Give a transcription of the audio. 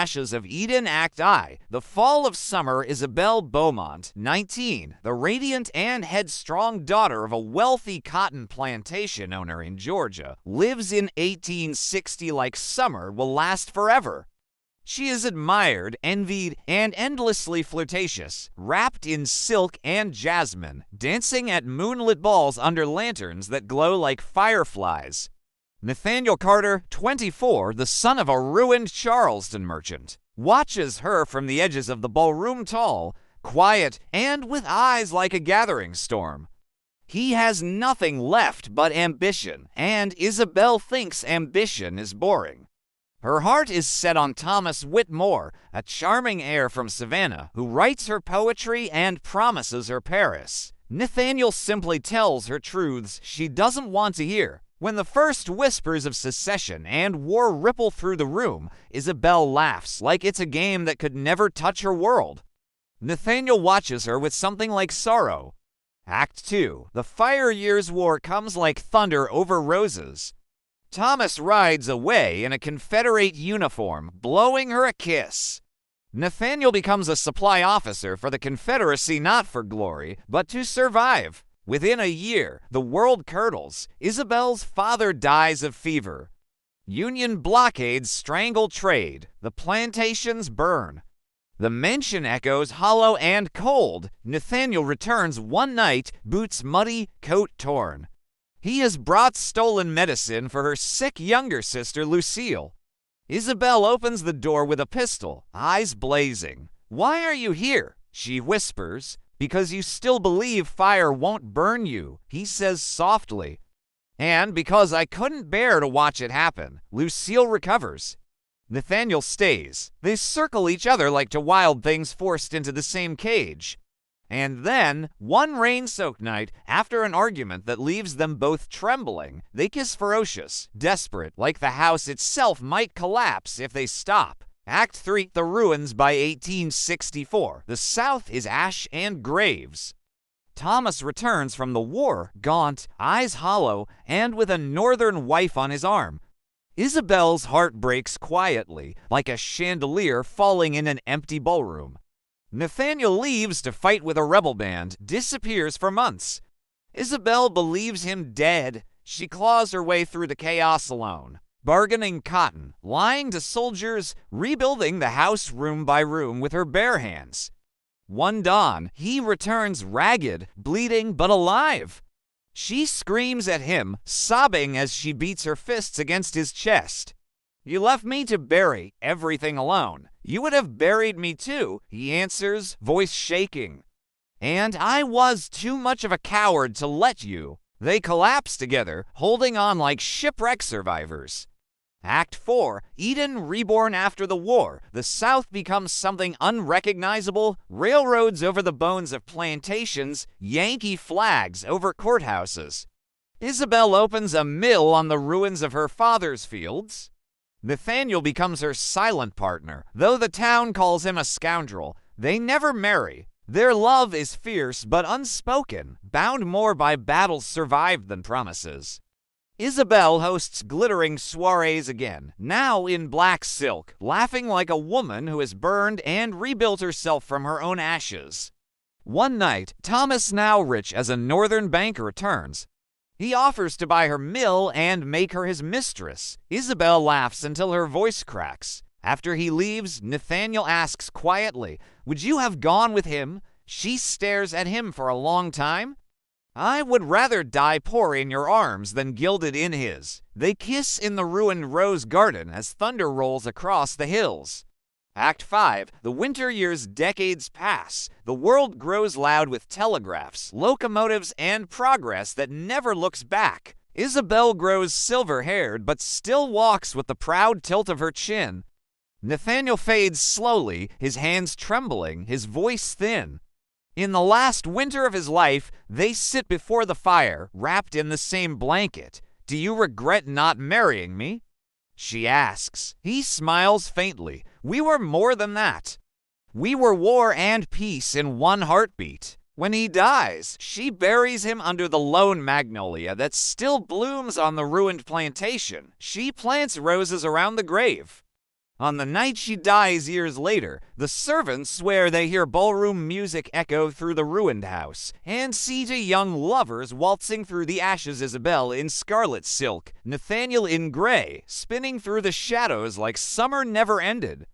Ashes of Eden Act I. The fall of summer. Isabelle Beaumont, 19, the radiant and headstrong daughter of a wealthy cotton plantation owner in Georgia, lives in 1860 like summer will last forever. She is admired, envied, and endlessly flirtatious, wrapped in silk and jasmine, dancing at moonlit balls under lanterns that glow like fireflies. Nathaniel Carter, 24, the son of a ruined Charleston merchant, watches her from the edges of the ballroom tall, quiet, and with eyes like a gathering storm. He has nothing left but ambition, and Isabelle thinks ambition is boring. Her heart is set on Thomas Whitmore, a charming heir from Savannah who writes her poetry and promises her Paris. Nathaniel simply tells her truths she doesn't want to hear. When the first whispers of secession and war ripple through the room, Isabelle laughs like it's a game that could never touch her world. Nathaniel watches her with something like sorrow. Act 2. The Fire Years' War comes like thunder over roses. Thomas rides away in a Confederate uniform, blowing her a kiss. Nathaniel becomes a supply officer for the Confederacy, not for glory, but to survive. Within a year, the world curdles. Isabelle's father dies of fever. Union blockades strangle trade. The plantations burn. The mansion echoes hollow and cold. Nathaniel returns one night, boots muddy, coat torn. He has brought stolen medicine for her sick younger sister, Lucille. Isabelle opens the door with a pistol, eyes blazing. "Why are you here?" she whispers. "Because you still believe fire won't burn you," he says softly. "And because I couldn't bear to watch it happen." Lucille recovers. Nathaniel stays. They circle each other like two wild things forced into the same cage. And then, one rain-soaked night, after an argument that leaves them both trembling, they kiss ferocious, desperate, like the house itself might collapse if they stop. Act 3. The Ruins by 1864. The South is ash and graves. Thomas returns from the war, gaunt, eyes hollow, and with a northern wife on his arm. Isabelle's heart breaks quietly, like a chandelier falling in an empty ballroom. Nathaniel leaves to fight with a rebel band, disappears for months. Isabelle believes him dead. She claws her way through the chaos alone, bargaining cotton, lying to soldiers, rebuilding the house room by room with her bare hands. One dawn, he returns ragged, bleeding, but alive. She screams at him, sobbing as she beats her fists against his chest. "You left me to bury everything alone. You would have buried me too," he answers, voice shaking. "And I was too much of a coward to let you." They collapse together, holding on like shipwreck survivors. Act 4. Eden reborn after the war. The South becomes something unrecognizable. Railroads over the bones of plantations, Yankee flags over courthouses. Isabelle opens a mill on the ruins of her father's fields. Nathaniel becomes her silent partner. Though the town calls him a scoundrel, they never marry. Their love is fierce but unspoken, bound more by battles survived than promises. Isabelle hosts glittering soirees again, now in black silk, laughing like a woman who has burned and rebuilt herself from her own ashes. One night, Thomas, now rich as a northern banker, returns. He offers to buy her mill and make her his mistress. Isabelle laughs until her voice cracks. After he leaves, Nathaniel asks quietly, "Would you have gone with him?" She stares at him for a long time. "I would rather die poor in your arms than gilded in his." They kiss in the ruined rose garden as thunder rolls across the hills. Act 5. The winter years, decades pass. The world grows loud with telegraphs, locomotives, and progress that never looks back. Isabelle grows silver-haired but still walks with the proud tilt of her chin. Nathaniel fades slowly, his hands trembling, his voice thin. In the last winter of his life, they sit before the fire, wrapped in the same blanket. "Do you regret not marrying me?" she asks. He smiles faintly. "We were more than that. We were war and peace in one heartbeat." When he dies, she buries him under the lone magnolia that still blooms on the ruined plantation. She plants roses around the grave. On the night she dies years later, the servants swear they hear ballroom music echo through the ruined house, and see two young lovers waltzing through the ashes, Isabelle in scarlet silk, Nathaniel in gray, spinning through the shadows like summer never ended.